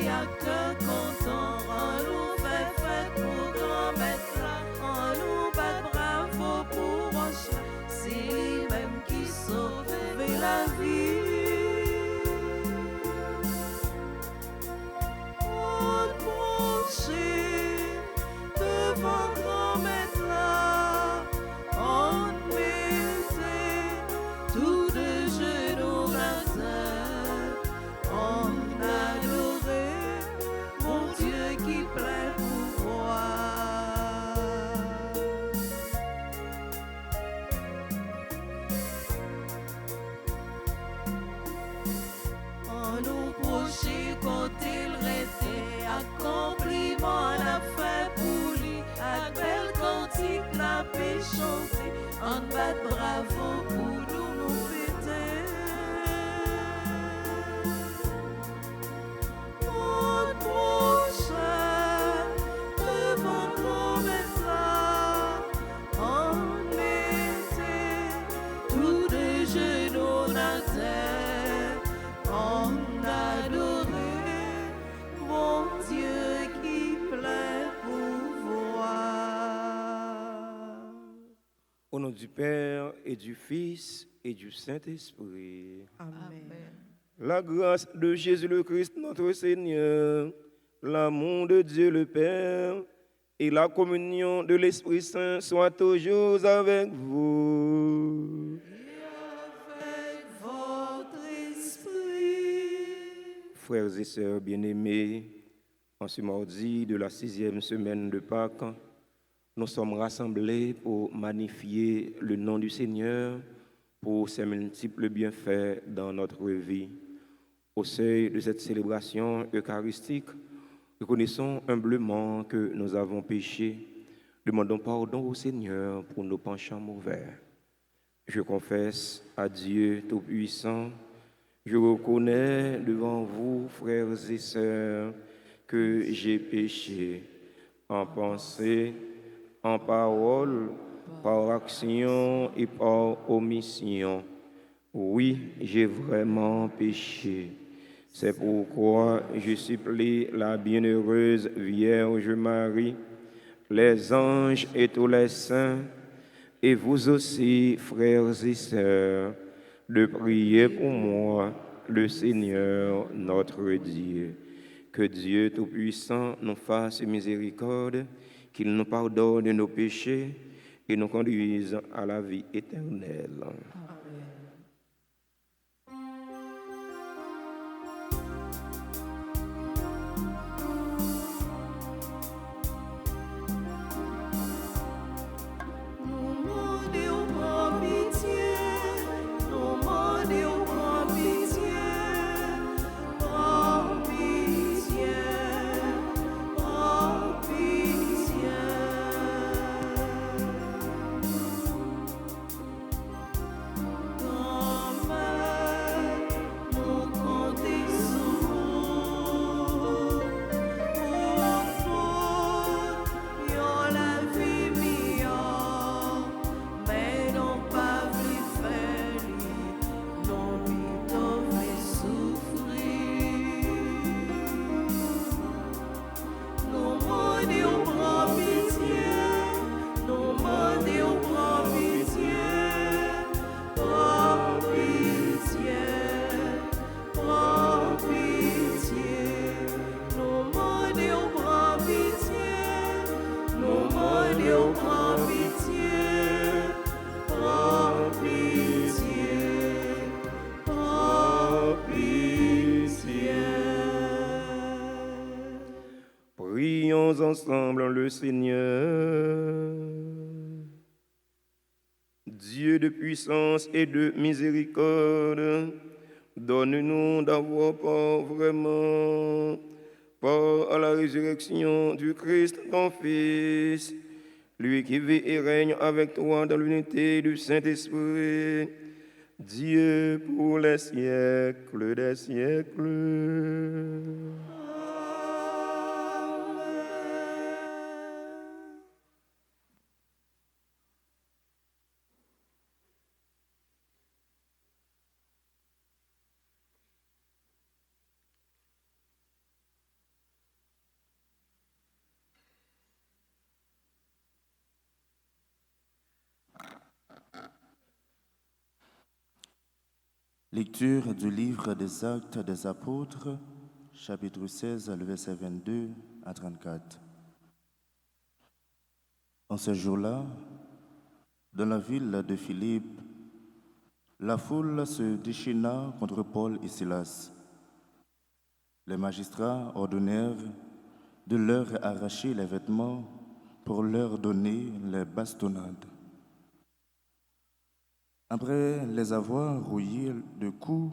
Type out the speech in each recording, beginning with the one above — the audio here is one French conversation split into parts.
à cœur content, on nous fait fête pour grand-mère là, on nous bat bravo pour Roche, c'est lui-même qui sauve la vie. On penchait devant grand-mère là, on mettait tous les genoux à terre, on adorait mon Dieu qui plein pouvoir. On nous prochait côté le rêve, accomplissement la fin pour lui, à belle cantique la paix chantée, on bat bravo pour nous fêter. On prochain devant grand-mère là, on mettait tous les genoux à terre, on adorait mon Dieu qui plein pouvoir. Au nom du Père et du Fils et du Saint-Esprit. Amen. La grâce de Jésus le Christ, notre Seigneur, l'amour de Dieu le Père et la communion de l'Esprit Saint soient toujours avec vous. Avec votre esprit. Frères et sœurs bien-aimés, en ce mardi de la 6e semaine de Pâques, nous sommes rassemblés pour magnifier le nom du Seigneur pour ses multiples bienfaits dans notre vie. Au seuil de cette célébration eucharistique, reconnaissons humblement que nous avons péché. Demandons pardon au Seigneur pour nos penchants mauvais. Je confesse à Dieu Tout-Puissant, je reconnais devant vous, frères et sœurs, que j'ai péché en pensée, en parole, par action et par omission. Oui, j'ai vraiment péché. C'est pourquoi je supplie la bienheureuse Vierge Marie, les anges et tous les saints, et vous aussi, frères et sœurs, de prier pour moi, le Seigneur notre Dieu. Que Dieu Tout-Puissant nous fasse miséricorde, qu'il nous pardonne nos péchés et nous conduise à la vie éternelle. Prions ensemble le Seigneur. Dieu de puissance et de miséricorde, donne-nous d'avoir part vraiment, part à la résurrection du Christ, ton Fils, lui qui vit et règne avec toi dans l'unité du Saint-Esprit, Dieu pour les siècles des siècles. Lecture du livre des Actes des Apôtres, chapitre 16, le verset 22 à 34. En ce jour-là, dans la ville de Philippe, la foule se déchaîna contre Paul et Silas. Les magistrats ordonnèrent de leur arracher les vêtements pour leur donner les bastonnades. Après les avoir rouillés de coups,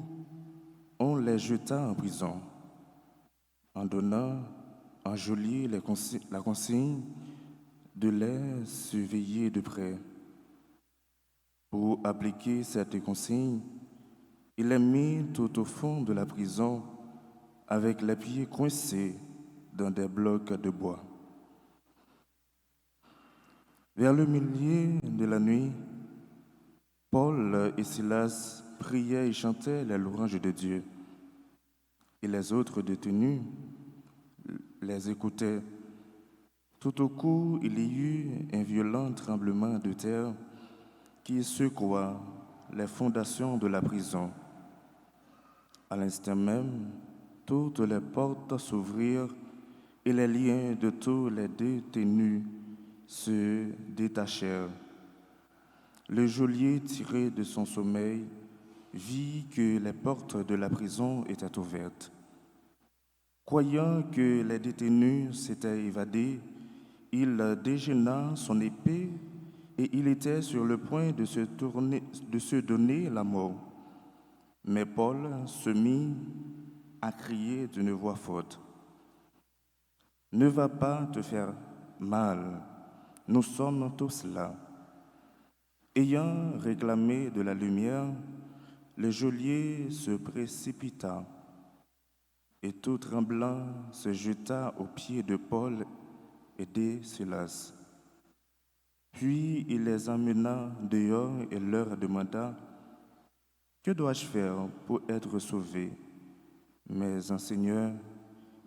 on les jeta en prison, en donnant en geôlier la consigne de les surveiller de près. Pour appliquer cette consigne, il les mit tout au fond de la prison avec les pieds coincés dans des blocs de bois. Vers le milieu de la nuit, Paul et Silas priaient et chantaient les louanges de Dieu. Et les autres détenus les écoutaient. Tout au coup, il y eut un violent tremblement de terre qui secoua les fondations de la prison. À l'instant même, toutes les portes s'ouvrirent et les liens de tous les détenus se détachèrent. Le geôlier, tiré de son sommeil, vit que les portes de la prison étaient ouvertes. Croyant que les détenus s'étaient évadés, il dégaina son épée et il était sur le point de se donner la mort. Mais Paul se mit à crier d'une voix forte. « Ne va pas te faire mal, nous sommes tous là. » Ayant réclamé de la lumière, le geôlier se précipita et tout tremblant se jeta aux pieds de Paul et de Silas. Puis il les emmena dehors et leur demanda « Que dois-je faire pour être sauvé ?» Mais un Seigneur,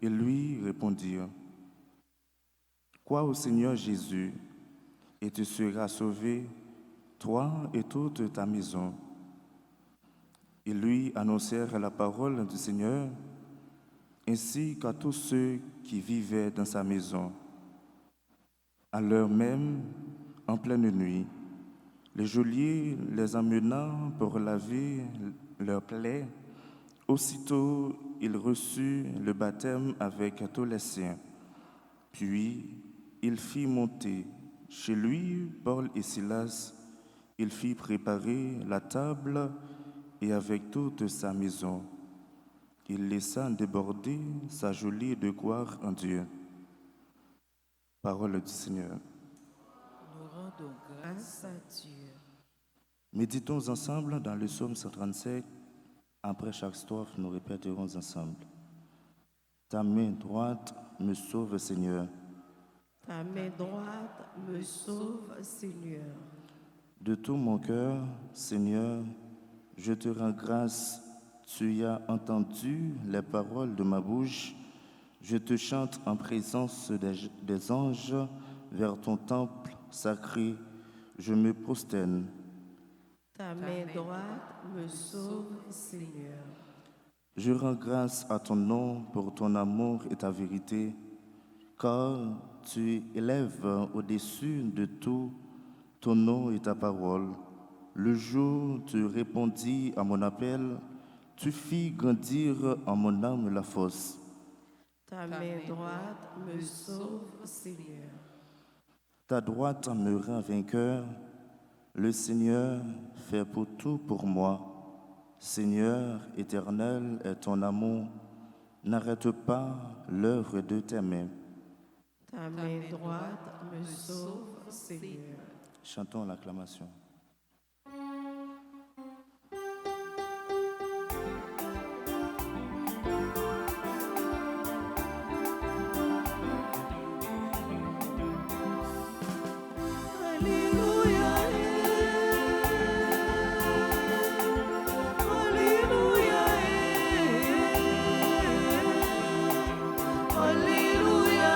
ils lui répondirent « Crois au Seigneur Jésus et tu seras sauvé, toi et toute ta maison. » Ils lui annoncèrent la parole du Seigneur, ainsi qu'à tous ceux qui vivaient dans sa maison. À l'heure même, en pleine nuit, le geôlier les emmena pour laver leurs plaies. Aussitôt, il reçut le baptême avec tous les siens. Puis, il fit monter chez lui Paul et Silas. Il fit préparer la table et avec toute sa maison, il laissa déborder sa jolie de gloire en Dieu. Parole du Seigneur. Nous rendons grâce à Dieu. Méditons ensemble dans le psaume 135. Après chaque strophe, nous répéterons ensemble. Ta main droite me sauve, Seigneur. Ta main droite me sauve, Seigneur. De tout mon cœur, Seigneur, je te rends grâce. Tu as entendu les paroles de ma bouche. Je te chante en présence des anges. Vers ton temple sacré, je me prosterne. Ta main droite me sauve, Seigneur. Je rends grâce à ton nom pour ton amour et ta vérité, car tu élèves au-dessus de tout ton nom et ta parole. Le jour, tu répondis à mon appel, tu fis grandir en mon âme la force. Ta main droite me sauve, Seigneur. Ta droite me rend vainqueur. Le Seigneur fait pour tout pour moi. Seigneur éternel est ton amour. N'arrête pas l'œuvre de tes mains. Ta main droite me sauve, Seigneur. Chantons l'acclamation. Alléluia.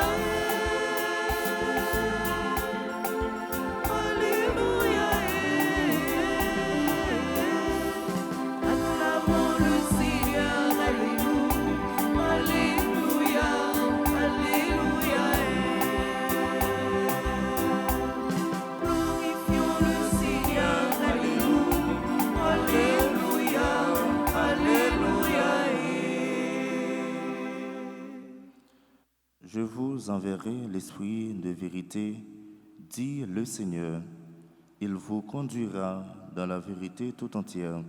Je vous enverrai l'Esprit de vérité, dit le Seigneur. Il vous conduira dans la vérité tout entière.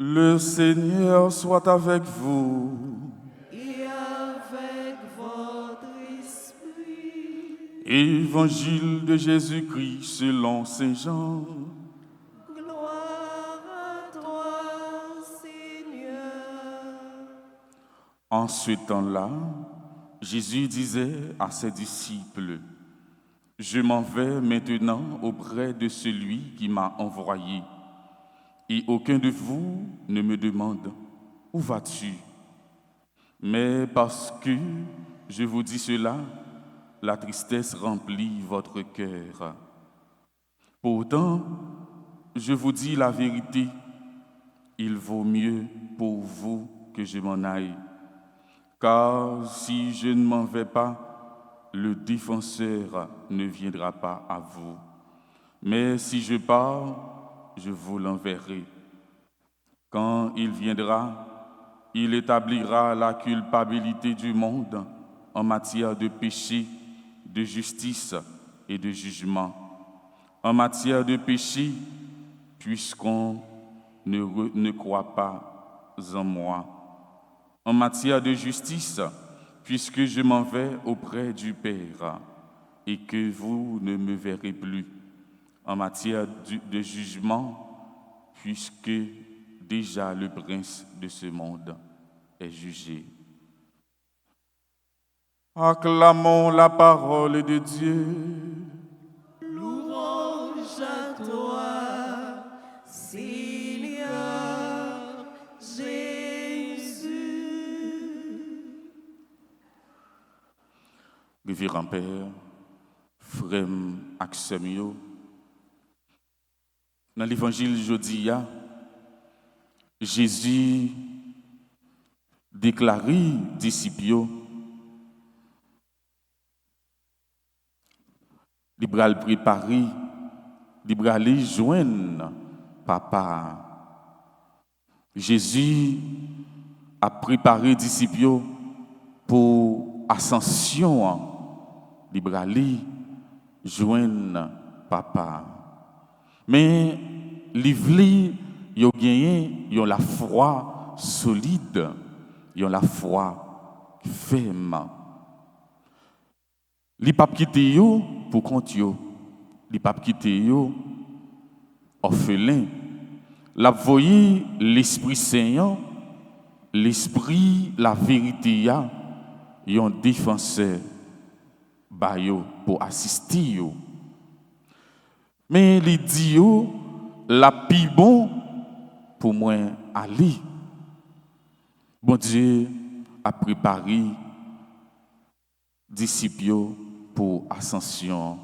Le Seigneur soit avec vous. Et avec votre esprit. Évangile de Jésus-Christ selon Saint Jean. Gloire à toi, Seigneur. En ce temps-là, Jésus disait à ses disciples, « Je m'en vais maintenant auprès de celui qui m'a envoyé. Et aucun de vous ne me demande, où vas-tu? Mais parce que je vous dis cela, la tristesse remplit votre cœur. Pourtant, je vous dis la vérité, il vaut mieux pour vous que je m'en aille. Car si je ne m'en vais pas, le défenseur ne viendra pas à vous. Mais si je pars, je vous l'enverrai. Quand il viendra, il établira la culpabilité du monde en matière de péché, de justice et de jugement. En matière de péché, puisqu'on ne croit pas en moi. En matière de justice, puisque je m'en vais auprès du Père et que vous ne me verrez plus. En matière de jugement, puisque déjà le prince de ce monde est jugé. Acclamons la parole de Dieu. Louange à toi, Seigneur Jésus. Révérend Père, frère Axemio, dans l'évangile jeudi, Jésus déclaré disciples, il va préparer, il va aller joindre papa. Jésus a préparé disciples pour ascension, il va aller joindre papa. Mais les vli, ils ont la foi solide, ils ont la foi ferme. Les papes quittent yo pour compte yo, les papes quittent yo orphelin. La voyé l'Esprit Saint, l'Esprit, la vérité ya, ils ont défenseur ba yo pour assister yo. Mais les dieux, la plus bon pour moi aller. Bon Dieu a préparé disciples pour ascension.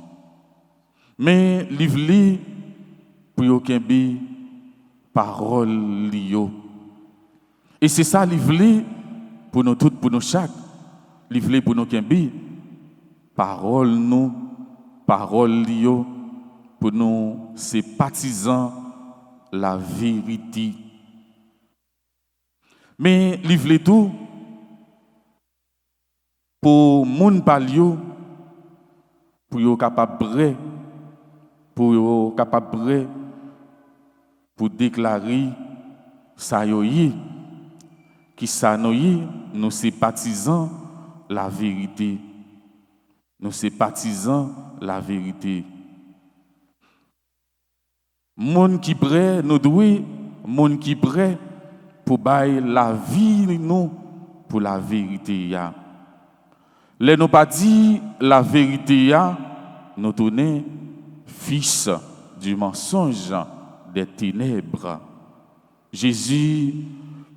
Mais livre pour aucun parole lio. Et c'est ça livre pour nous toutes, pour nous chaque. Livre pour nous qu'un parole nous, parole lio. Pour nous, c'est partisans la vérité. Mais livre tout pour moun palio, pour yo capable, pour déclarer ça yoyi, qui ça nous c'est partisans la vérité. Nous c'est partisans la vérité. Moun qui prêt, nous doué, moun qui prêt pour bailler la vie nous pour la vérité ya. Les nous pas dit la vérité, nous tourner fils du mensonge des ténèbres. Jésus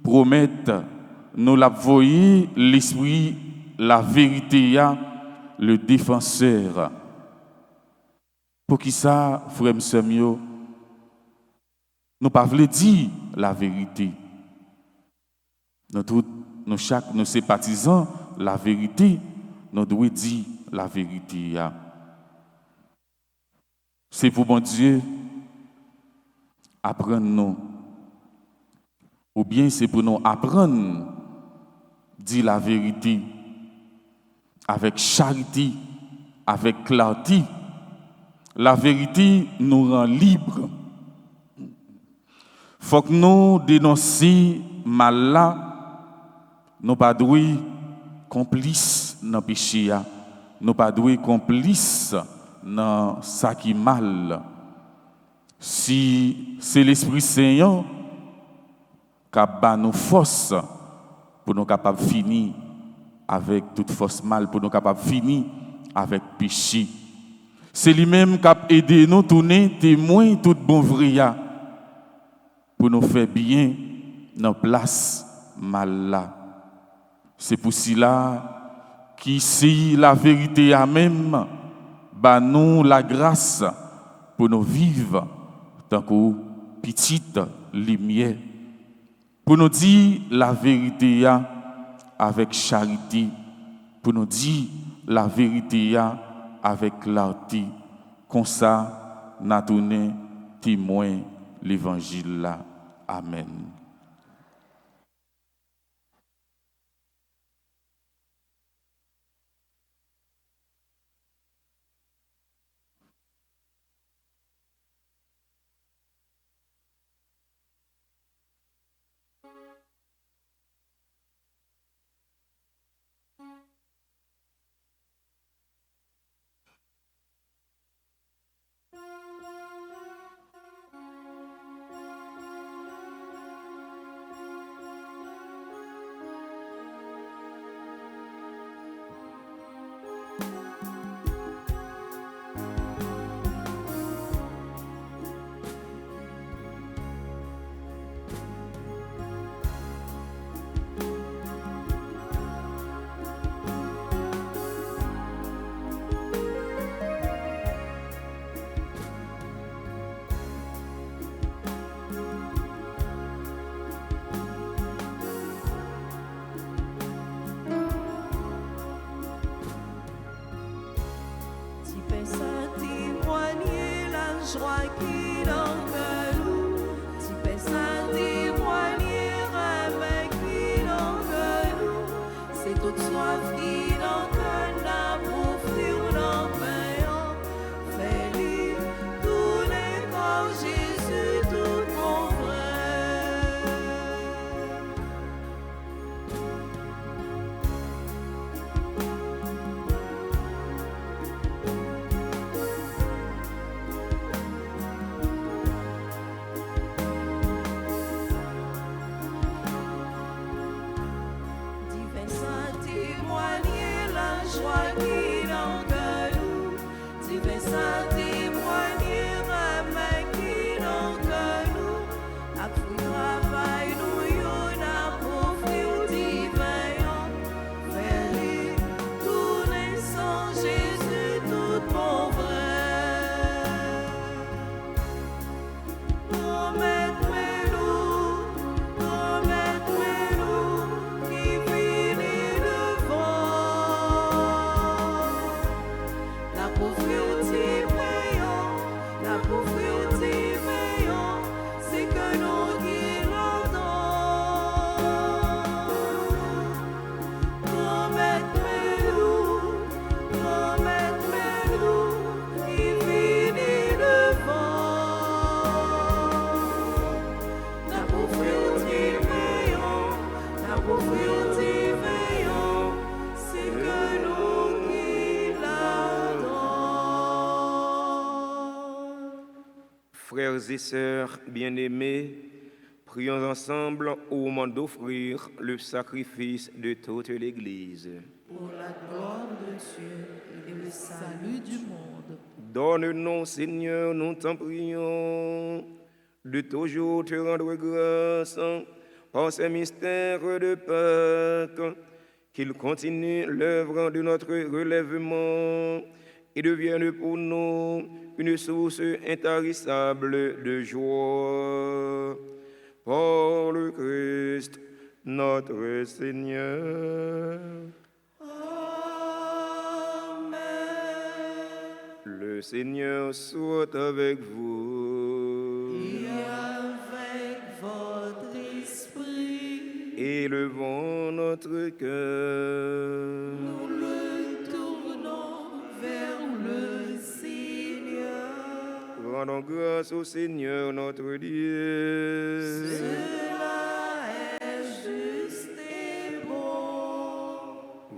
promet nous l'envoyer l'esprit, la vérité, le défenseur. Pour qui ça, frère Msemio, nous pas voulons dire la vérité. Nous chaque nous sympathisants la vérité, nous devons dire la vérité. C'est pour bon Dieu apprendre nous, ou bien c'est pour nous apprendre dire la vérité avec charité, avec clarté. La vérité nous rend libres. Faut que nous dénoncer mal là, nous pas doués complices dans le péché, nous pas doués complices dans ça qui est mal. Si c'est l'Esprit Saint qui a nous force pour nous capables de finir avec toute force mal, pour nous capables de finir avec péché. C'est lui-même qui a aidé nous tourner témoins tout bon vrai pour nous faire bien dans place mal là. C'est pour cela qu'ici la vérité a même bah nous la grâce pour nous vivre tant que petite lumière, pour nous dire la vérité avec charité, pour nous dire la vérité avec clarté. Comme ça, nous tourné témoin l'évangile là. Amen. Joie qui l'engueule, tu peux ça témoigner avec qui l'engueule, c'est toute soif qui l'engueule, la pauvre l'engueule, fais-lui tous les corps, Jésus, tout mon frère. Joie qui l'engueule, tu fais ça témoigner avec qui l'engueule, la fouille travail nous yon a pauvre divin, fais-lui tous les sangs, Jésus tout mon frère. Promets-moi qui finit devant. La pauvreté payant, c'est que nous qui l'entendons. Promets-moi qui finit devant. La pauvreté payant, c'est que nous qui l'entendons. Frères et sœurs bien-aimés, prions ensemble au moment d'offrir le sacrifice de toute l'Église. pour la gloire de Dieu et le salut du monde. Donne-nous, Seigneur, nous t'en prions, de toujours te rendre grâce par ces mystères de Pâques, qu'ils continuent l'œuvre de notre relèvement et deviennent pour nous une source intarissable de joie. Par le Christ, notre Seigneur. Le Seigneur soit avec vous. Et avec votre esprit, Élevons notre cœur. nous le tournons vers le Seigneur. Rendons grâce au Seigneur notre Dieu. Cela est juste et bon.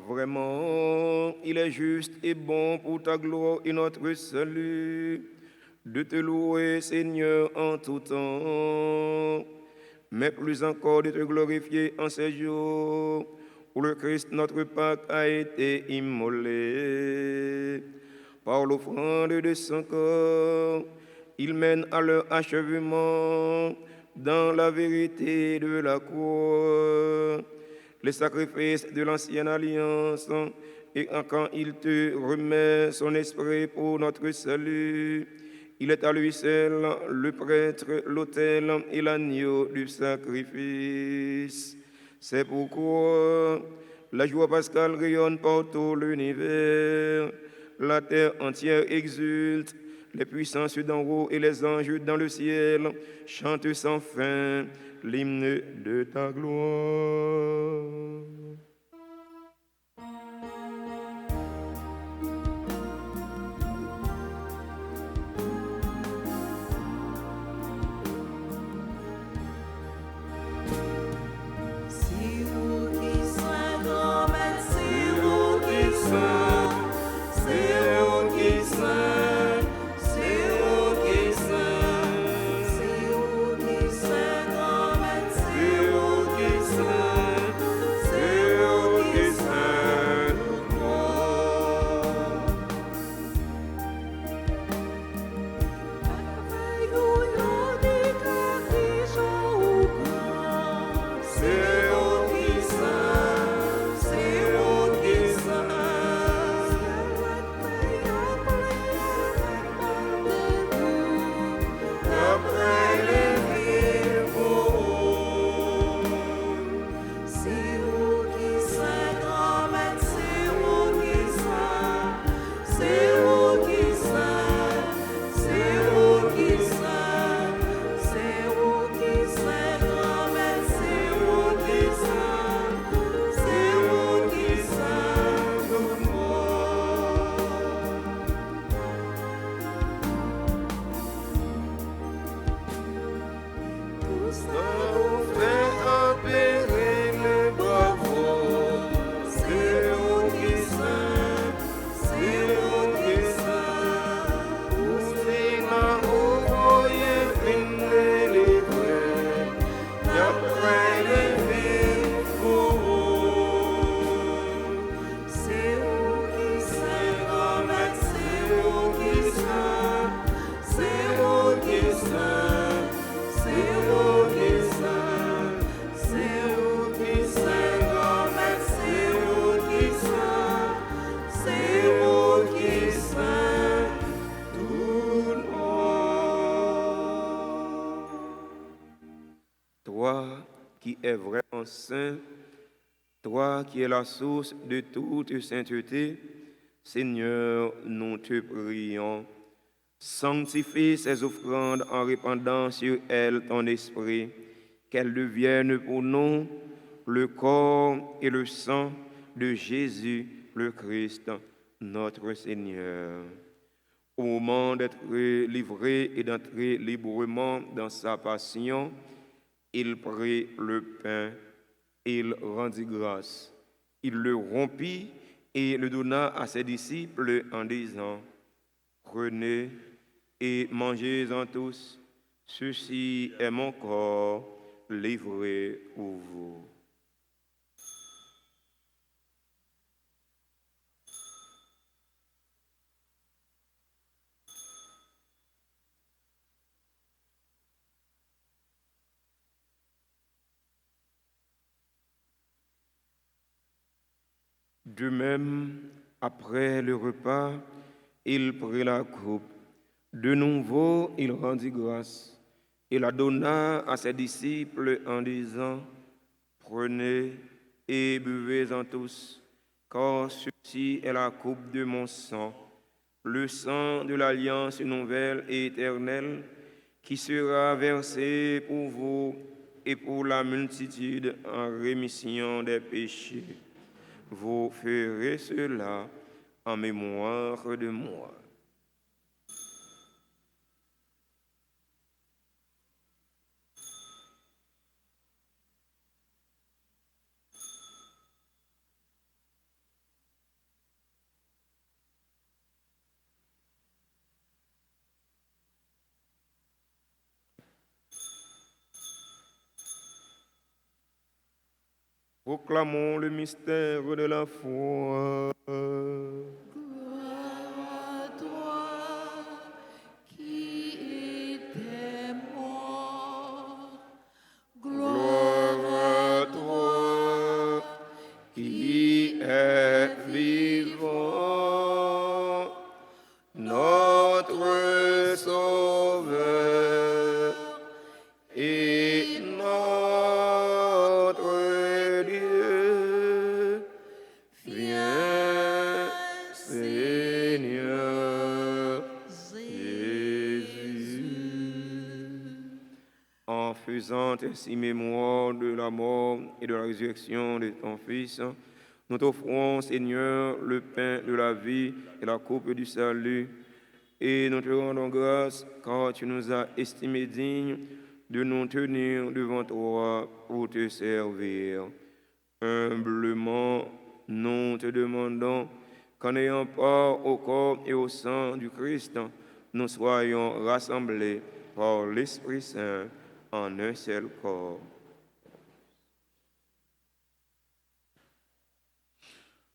Vraiment, il est juste et bon pour ta gloire et notre salut de te louer, Seigneur, en tout temps, mais plus encore de te glorifier en ces jours où le Christ, notre Pâque, a été immolé. Par l'offrande de son corps, il mène à leur achèvement dans la vérité de la croix les sacrifices de l'ancienne alliance, et quand il te remet son esprit pour notre salut, il est à lui seul le prêtre, l'autel et l'agneau du sacrifice. C'est pourquoi la joie pascale rayonne par tout l'univers, la terre entière exulte, les puissances d'en haut et les anges dans le ciel chantent sans fin l'hymne de ta gloire. C'est vous qui saint grand maître, c'est vous qui saint, c'est vous qui saint, c'est vous qui saint, c'est vous qui saint grand maître, c'est vous qui saint, c'est vous qui saint Toi qui es vraiment saint, toi qui es la source de toute sainteté, Seigneur, nous te prions. Sanctifie ces offrandes en répandant sur elles ton esprit, qu'elles deviennent pour nous le corps et le sang de Jésus le Christ, notre Seigneur. Au moment d'être livré et d'entrer librement dans sa passion, il prit le pain, il rendit grâce, il le rompit et le donna à ses disciples en disant: Prenez et mangez-en tous, ceci est mon corps livré pour vous. De même, après le repas, il prit la coupe. De nouveau, il rendit grâce et la donna à ses disciples en disant, « Prenez et buvez-en tous, car ceci est la coupe de mon sang, le sang de l'alliance nouvelle et éternelle, qui sera versé pour vous et pour la multitude en rémission des péchés. Vous ferez cela en mémoire de moi. » Proclamons le mystère de la foi. Gloire à toi qui étais mort. Gloire à toi qui es vivant, notre Sauveur et notre Dieu. Viens, Seigneur Jésus. En faisant ainsi mémoire de la mort et de la résurrection de ton Fils, nous t'offrons, Seigneur, le pain de la vie et la coupe du salut, et nous te rendons grâce car tu nous as estimés dignes de nous tenir devant toi pour te servir. Humblement, nous te demandons qu'en ayant part au corps et au sang du Christ, nous soyons rassemblés par l'Esprit Saint en un seul corps.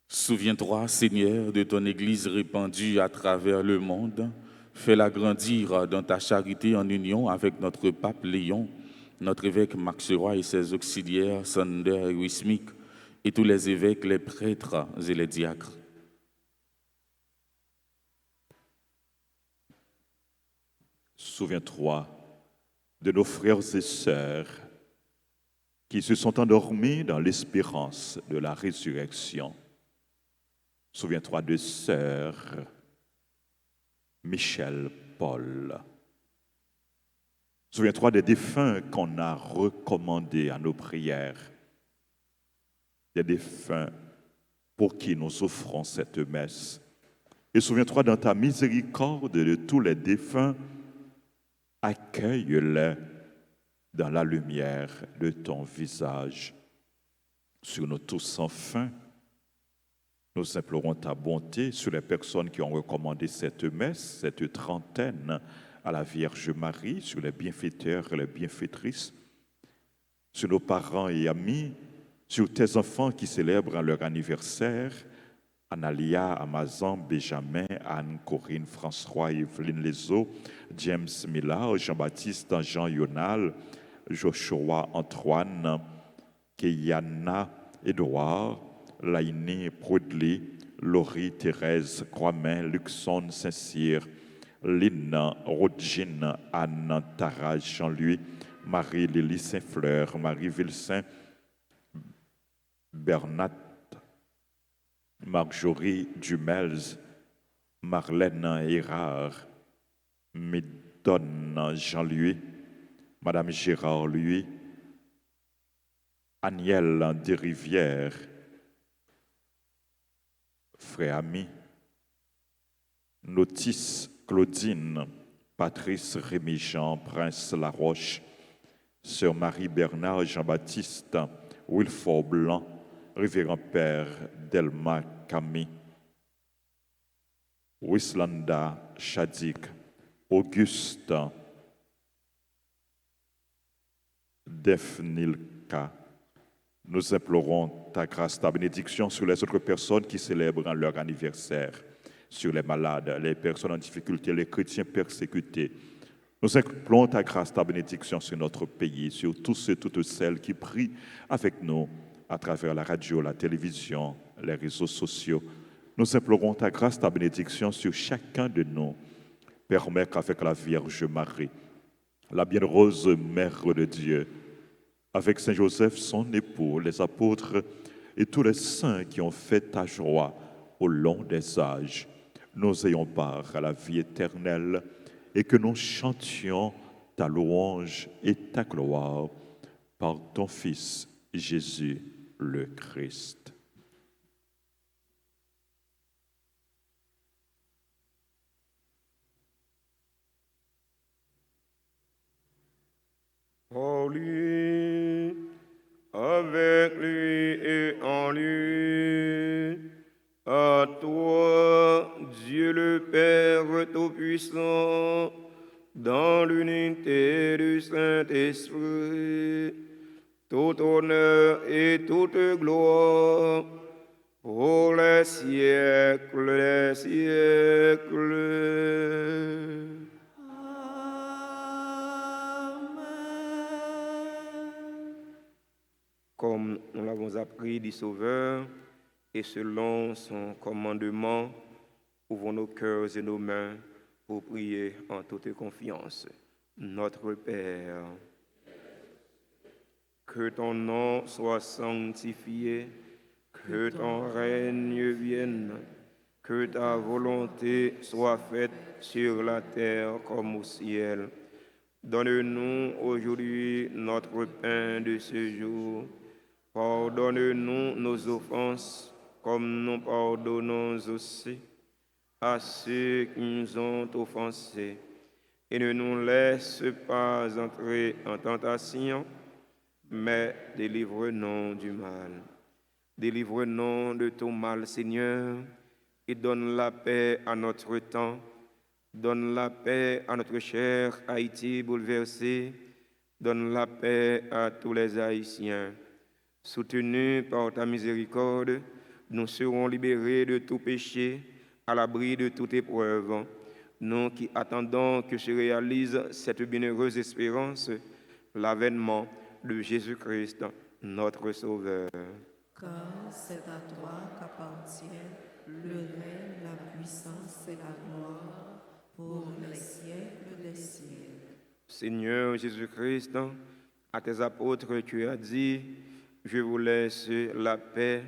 Souviens-toi, Seigneur, de ton Église répandue à travers le monde. Fais-la grandir dans ta charité en union avec notre pape Léon, notre évêque Max Roy et ses auxiliaires Sander et Wismik, et tous les évêques, les prêtres et les diacres. Souviens-toi de nos frères et sœurs qui se sont endormis dans l'espérance de la résurrection. Souviens-toi de sœur Michel Paul. Souviens-toi des défunts qu'on a recommandés à nos prières, des défunts pour qui nous offrons cette messe. Et souviens-toi dans ta miséricorde de tous les défunts, accueille-les dans la lumière de ton visage. Sur nous tous sans fin, nous implorons ta bonté sur les personnes qui ont recommandé cette messe, cette trentaine à la Vierge Marie, sur les bienfaiteurs et les bienfaitrices, sur nos parents et amis, sur tes enfants qui célèbrent leur anniversaire, Analia, Amazon, Benjamin, Anne, Corinne, François, Evelyne Lezo, James Millard, Jean-Baptiste, Jean Yonal, Joshua, Antoine, Keyana, Édouard, Laïné, Proudly, Laurie, Thérèse, Croixmain, Luxon, Saint-Cyr, Lynn, Rodgine, Anne, Tara, Jean-Louis, Marie, Lily, Saint-Fleur, Marie Vilsaint, Bernat, Marjorie Dumels, Marlène Hérard, Médonne Jean-Louis, Madame Gérard Louis, Aniel Desrivières, Frère Ami, Notice Claudine, Patrice Rémy-Jean, Prince Laroche, Sœur Marie-Bernard Jean-Baptiste, Wilford Blanc, Révérend Père Delma Camille, Wislanda Chadik, Auguste, Defnilka. Nous implorons ta grâce, ta bénédiction sur les autres personnes qui célèbrent leur anniversaire, sur les malades, les personnes en difficulté, les chrétiens persécutés. Nous implorons ta grâce, ta bénédiction sur notre pays, sur tous ceux, toutes celles qui prient avec nous à travers la radio, la télévision, les réseaux sociaux. Nous implorons ta grâce, ta bénédiction sur chacun de nous. Permets qu'avec la Vierge Marie, la bienheureuse Mère de Dieu, avec Saint Joseph, son époux, les apôtres et tous les saints qui ont fait ta joie au long des âges, nous ayons part à la vie éternelle et que nous chantions ta louange et ta gloire par ton Fils Jésus le Christ. Pour lui, avec lui et en lui, à toi, Dieu le Père Tout-Puissant, dans l'unité du Saint-Esprit, tout honneur et toute gloire pour les siècles des siècles. Comme nous l'avons appris du Sauveur, et selon son commandement, ouvrons nos cœurs et nos mains pour prier en toute confiance. Notre Père, que ton nom soit sanctifié, que ton règne vienne, que ta volonté soit faite sur la terre comme au ciel. Donne-nous aujourd'hui notre pain de ce jour. Pardonne-nous nos offenses, comme nous pardonnons aussi à ceux qui nous ont offensés. Et ne nous laisse pas entrer en tentation, mais délivre-nous du mal. Délivre-nous de tout mal, Seigneur, et donne la paix à notre temps. Donne la paix à notre cher Haïti bouleversé. Donne la paix à tous les Haïtiens. Soutenus par ta miséricorde, nous serons libérés de tout péché, à l'abri de toute épreuve. Nous qui attendons que se réalise cette bienheureuse espérance, l'avènement de Jésus-Christ, notre Sauveur. Car c'est à toi qu'appartiennent le règne, la puissance et la gloire pour les siècles des siècles. Seigneur Jésus-Christ, à tes apôtres tu as dit, je vous laisse la paix,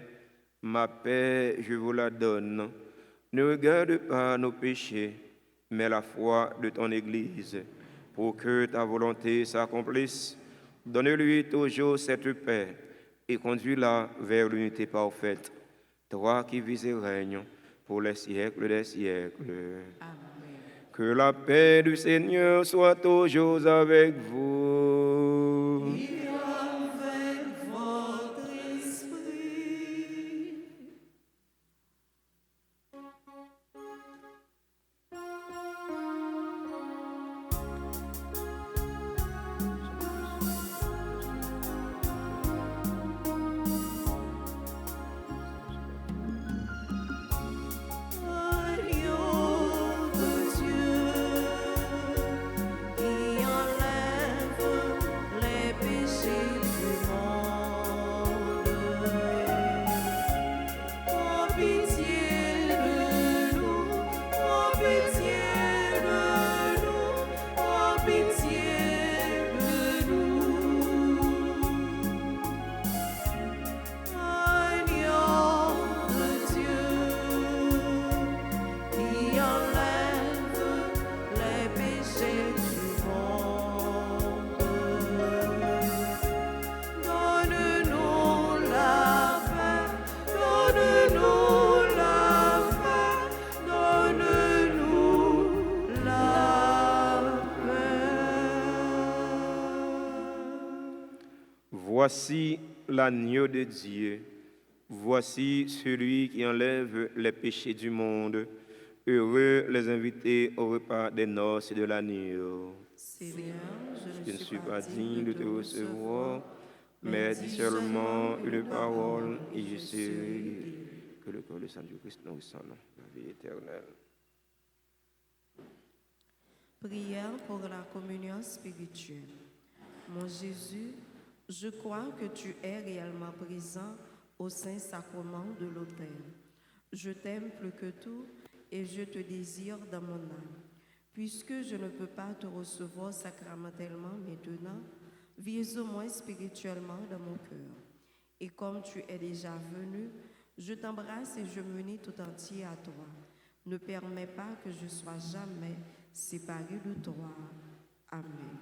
ma paix je vous la donne. Ne regarde pas nos péchés, mais la foi de ton Église, pour que ta volonté s'accomplisse. Donne-lui toujours cette paix et conduis-la vers l'unité parfaite. Toi qui vis et règnes pour les siècles des siècles. Amen. Que la paix du Seigneur soit toujours avec vous. Et avec votre esprit. Agneau de Dieu, qui enlève les péchés du monde. Oh pitié de nous, oh pitié de nous, oh pitié de nous. Agneau de Dieu, qui enlève les péchés du monde. Donne-nous la paix, donne-nous la paix, donne-nous la paix. Voici l'agneau de Dieu. Voici celui qui enlève les péchés du monde. Heureux les invités au repas des noces de l'agneau. Seigneur, Je ne suis pas digne de te recevoir, mais dis seulement une parole et je serai guéri. Que le corps de Saint Christ nous ressemble, la vie éternelle. Prière pour la communion spirituelle. Mon Jésus, Je crois que tu es réellement présent au Saint-Sacrement de l'autel. Je t'aime plus que tout et je te désire dans mon âme. Puisque je ne peux pas te recevoir sacramentellement maintenant, vis au moins spirituellement dans mon cœur. Et comme tu es déjà venu, je t'embrasse et je m'unis tout entier à toi. Ne permets pas que je sois jamais séparé de toi. Amen.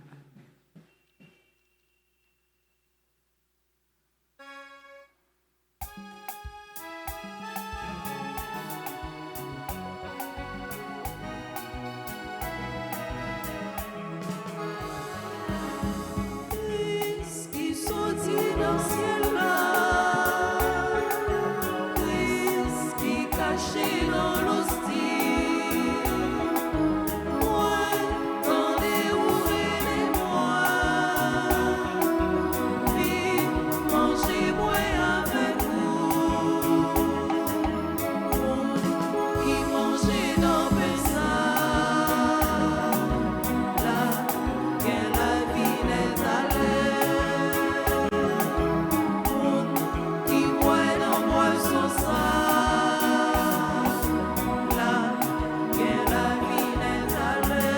Christ qui sortit dans le ciel là, Christ qui caché dans l'hostie, moi, tendez ouvrez moi, puis mangez moi avec vous, qui mangez dans le là, qu'est la vie n'est allée, qui boit dans boisson ça, là, qu'est la vie n'est allée.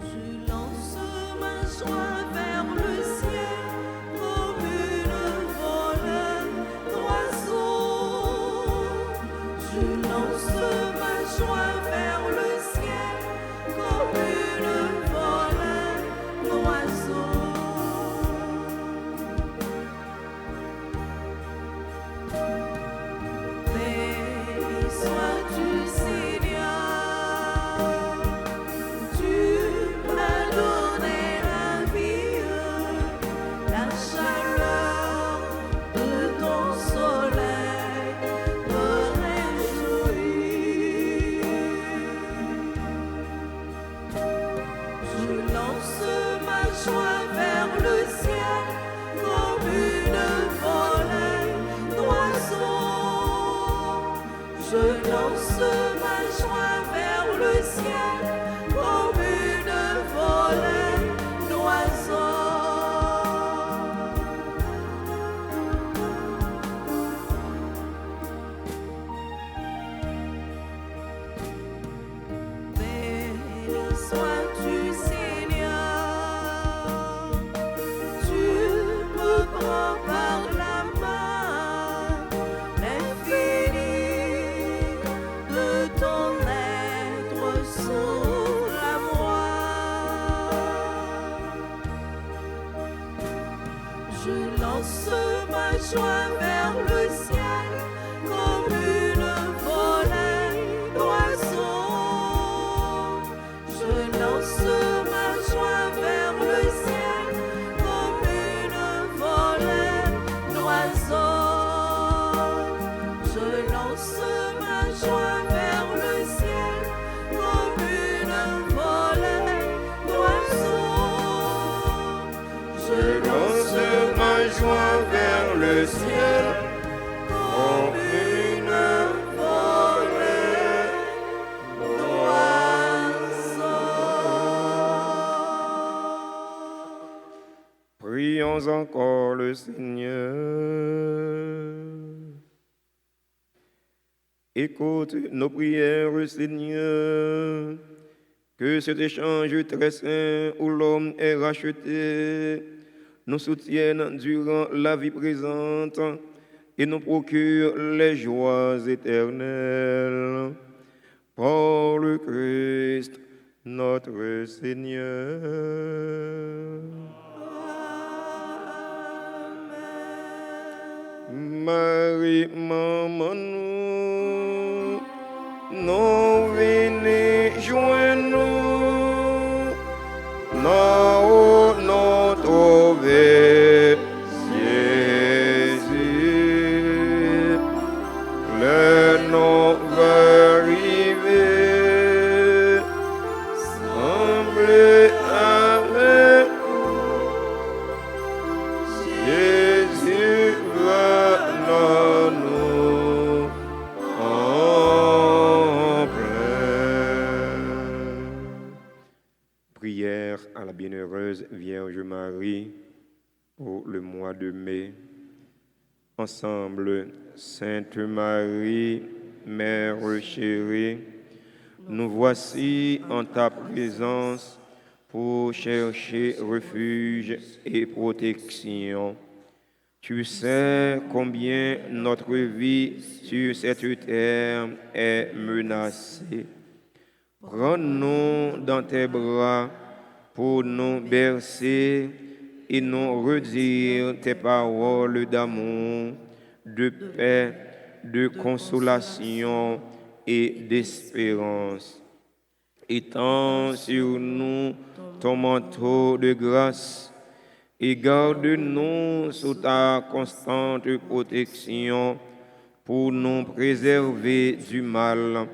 Je lance ma joie vers le ciel comme une volée d'oiseaux. Je lance ma joie vers le ciel comme une volée d'oiseaux. Béni sois-tu, Seigneur. Tu m'as donné la vie, la chaleur de ton soleil me réjouit. Je lance ma joie vers le ciel comme une volée d'oiseaux. Je lance ma joie vers le ciel comme une volée d'oiseaux. Béni sois-tu, Seigneur. Tu me prends par la main, l'infini de ton être s'ouvre à moi. Je lance ma joie vers le ciel comme une volée d'oiseaux. Je lance ma joie vers le ciel comme une volée d'oiseaux. Je lance ma joie vers le ciel comme une volée d'oiseaux. Je lance ma joie vers le ciel comme une volée Prions encore le Seigneur. Écoute nos prières, Seigneur, que cet échange très saint où l'homme est racheté nous soutienne durant la vie présente et nous procure les joies éternelles. Par le Christ, notre Seigneur. Marie, maman, nous venez joindre nous trouver Jésus, le nom va arriver, semblez avec Jésus va nous en plein. Prière à la bienheureuse Vierge Marie pour le mois de mai. Ensemble, Sainte Marie, Mère chérie, nous voici en ta présence pour chercher refuge et protection. Tu sais combien notre vie sur cette terre est menacée. Prends-nous dans tes bras pour nous bercer et nous redire tes paroles d'amour, de paix, de consolation et d'espérance. Étends sur nous ton manteau de grâce et garde-nous sous ta constante protection pour nous préserver du mal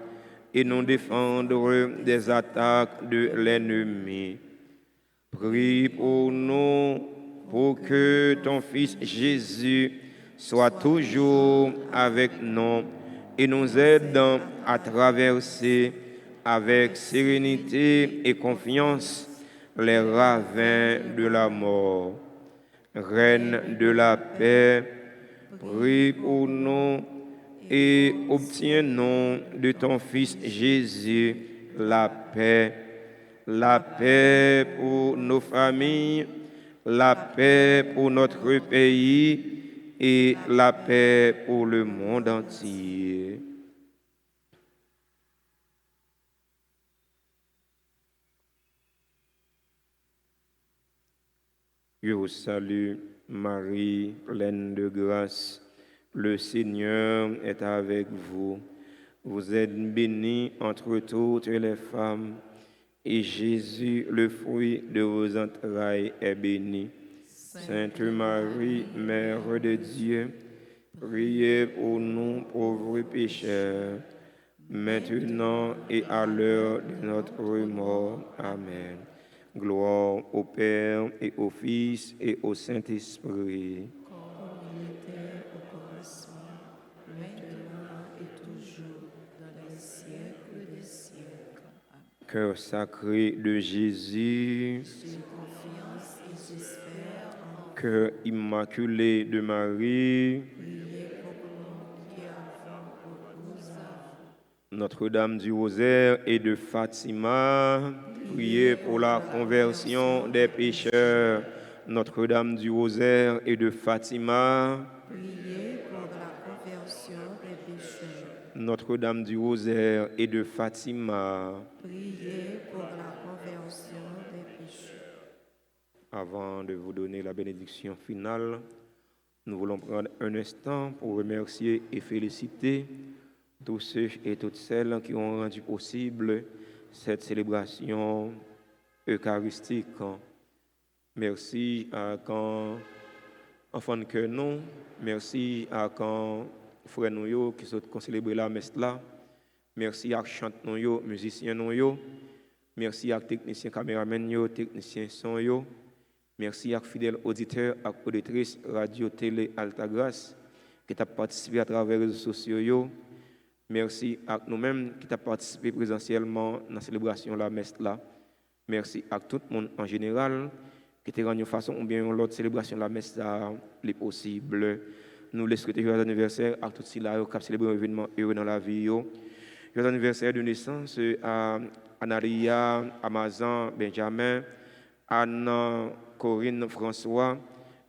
et nous défendre des attaques de l'ennemi. Prie pour nous pour que ton Fils Jésus soit toujours avec nous et nous aide à traverser avec sérénité et confiance les ravins de la mort. Reine de la paix, prie pour nous et obtiens-nous de ton Fils Jésus la paix pour nos familles, la paix pour notre pays et la paix pour le monde entier. Je vous salue, Marie, pleine de grâce. Le Seigneur est avec vous. Vous êtes bénie entre toutes les femmes, et Jésus, le fruit de vos entrailles, est béni. Sainte Marie, Mère de Dieu, priez pour nous pauvres pécheurs, maintenant et à l'heure de notre mort. Amen. Gloire au Père et au Fils et au Saint-Esprit. Comme il était au commencement, maintenant et toujours, dans les siècles des siècles. Amen. Cœur sacré de Jésus, J'ai confiance et j'espère en cœur immaculé de Marie, prier pour nous qui avons recours à vous. Notre-Dame du Rosaire et de Fatima, priez pour la conversion des pécheurs. Notre-Dame du Rosaire et de Fatima, Priez pour la conversion des pécheurs. Notre-Dame du Rosaire et de Fatima. Priez pour la conversion des pécheurs. Avant de vous donner la bénédiction finale, nous voulons prendre un instant pour remercier et féliciter tous ceux et toutes celles qui ont rendu possible cette célébration eucharistique. Merci à quand enfants de cœur nous, merci à quand frères nous qui sont célébrés la messe là, merci à chanteurs nous, musiciens nous, merci à techniciens caméramens nous, techniciens son yo, merci à fidèles auditeurs et auditrices radio télé Altagrace qui ont participé à travers les réseaux sociaux yo. Merci à nous-mêmes qui avons participé présentiellement dans la célébration de la messe là. Merci à tout le monde en général. qui te rend une façon ou bien l'autre célébration de la messe est possible. Nous les souhaitons joyeux anniversaire à tous ceux qui ont célébré un événement heureux dans la vie. Joyeux anniversaire de naissance à Analia, Amazon, Benjamin, Anne, Corinne, François,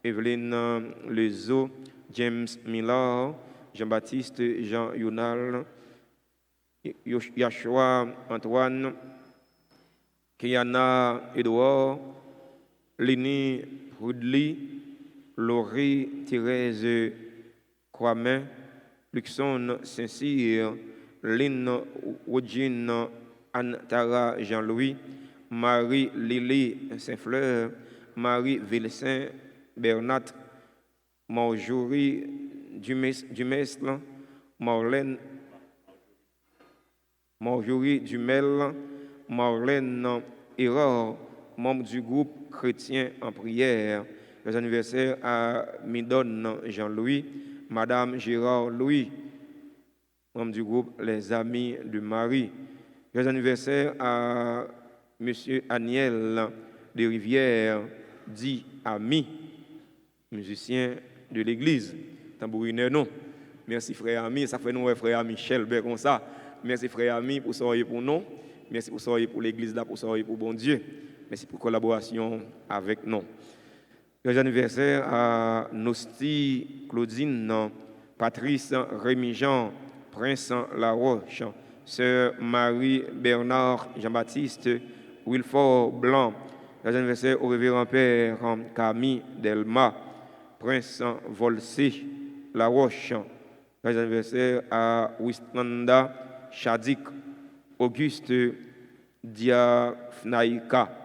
Evelyne Lezo, James Miller, Jean-Baptiste, Jean Yonal, Yashua Antoine, Kiana Edouard, Lénie Rudley, Laurie Thérèse Croamin, Luxon Saint-Cyr, Lynn Wodjin, Anne-Tara Jean-Louis, Marie-Lily Saint-Fleur, Marie Vilsain Bernat, Marjorie Dumesle, Marjorie Dumel, Marlène Error, membre du groupe chrétien en prière. Les anniversaires à Midon Jean-Louis, Madame Gérard Louis, membre du groupe Les Amis de Marie. Les anniversaires à Monsieur Aniel de Rivière, dit ami, musicien de l'église, tambourineur non. Merci frère ami, ça fait nous frère Michel, ben comme ça. Merci frère ami pour soyez pour nous. Merci pour soyez pour l'église là, pour soyez pour bon Dieu. Merci pour la collaboration avec nous. Les anniversaires à Nosti, Claudine, Patrice, Rémi Jean, Prince Laroche, Sœur Marie Bernard Jean-Baptiste, Wilford Blanc. Les anniversaires au révérend Père Camille Delma, Prince Volsé Laroche. Les anniversaires à Wistanda Chadik, Auguste Diafnaïka.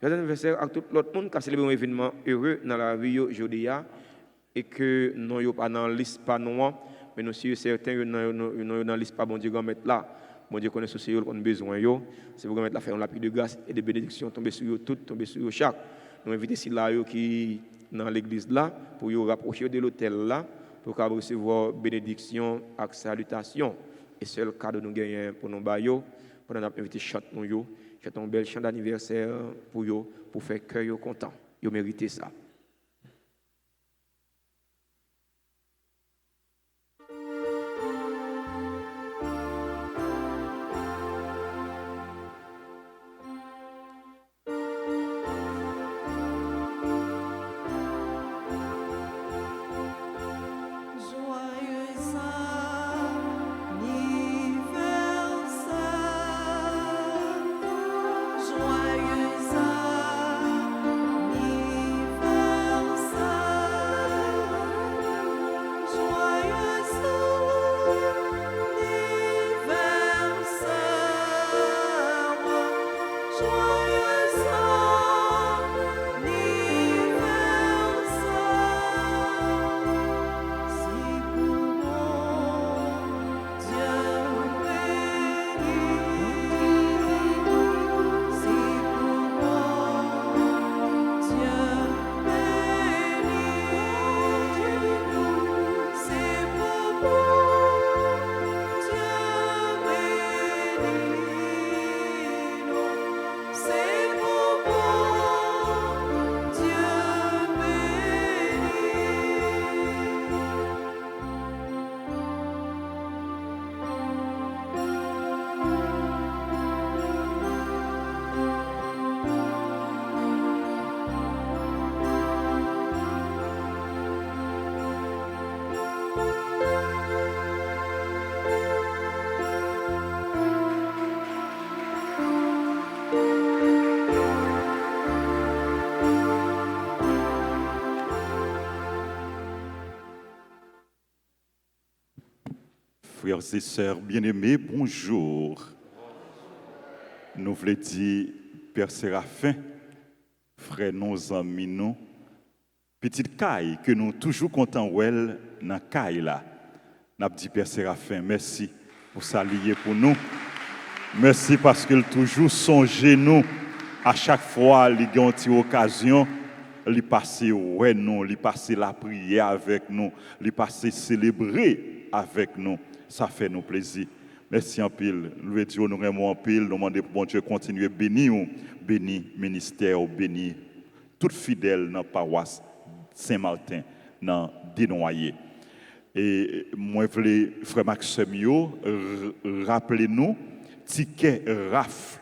Les anniversaires à tout l'autre monde qui a célébré un événement heureux dans la vie aujourd'hui et que nous n'avons pas dans la liste pas noire, mais nous sommes certains que nous dans la liste pas bon Dieu va mettre là. Bon Dieu connaît ceci, on a besoin de c'est pour mettre la faire la pluie de grâce et de bénédictions tomber sur eux toutes, tomber sur eux chaque. Nous invitons ici là qui dans l'église là pour vous rapprocher de l'hôtel là pour recevoir bénédiction et salutation. Et seul cadeau nous gagnons pour nos baillots, pour nous inviter chante nous yo, chante un bel chant d'anniversaire pour yo, pour faire cœur yo content. Yo méritez ça. Frères et sœurs bien-aimés, bonjour. Nous voulons dire, Père Séraphin, frère nos amis, nous, petite caille que nous toujours contents dans la caille là. Nous avons dit, Père Séraphin, merci pour s'allier pour nous. Merci parce qu'il toujours songe nous à chaque fois, il y a une occasion. Il passe ouais nous, il passe la prière avec nous, il passe célébrer avec nous. Ça fait nous plaisir. Merci en pile. Loué Dieu, nous aimons en pile. Nous demandons pour bon Dieu continuer bénir, bénir ministère, bénir tout fidèle dans la paroisse Saint-Martin, dans Desnoyers. Et moi, je voulais, frère Maxime, rappelez-nous, ticket rafle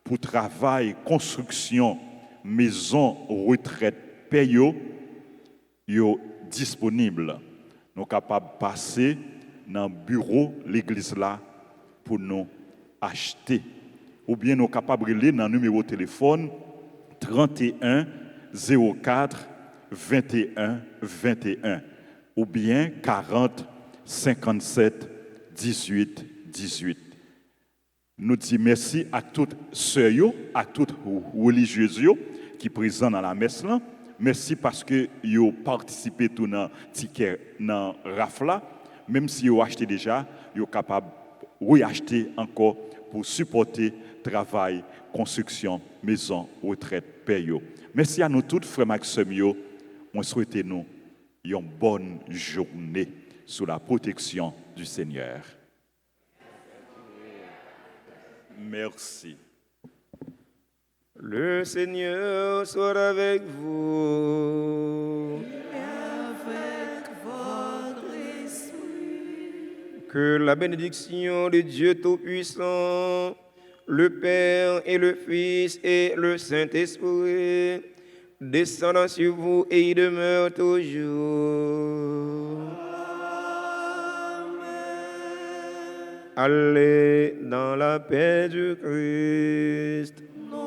pour travail, construction, maison, retraite, paye, yo disponible. Nous sommes capables de passer dans le bureau de l'église là pour nous acheter. Ou bien nous sommes capables de aller dans le numéro de téléphone 31 04 21 21 ou bien 40 57 18 18. Nous disons merci à toutes sœurs, à toutes religieuses qui sont présentes dans la messe là. Merci parce que vous avez participé tout dans le ticket dans Rafla. Même si vous avez acheté déjà, vous êtes capable de réacheter encore pour supporter le travail, construction, maison, retraite, paye. Merci à nous tous, frères Maxime. Moi, souhaitez nous une bonne journée sous la protection du Seigneur. Merci. Le Seigneur soit avec vous. Et avec votre esprit. Que la bénédiction de Dieu Tout-Puissant, le Père et le Fils et le Saint-Esprit descendent sur vous et y demeurent toujours. Allez dans la paix du Christ. Nous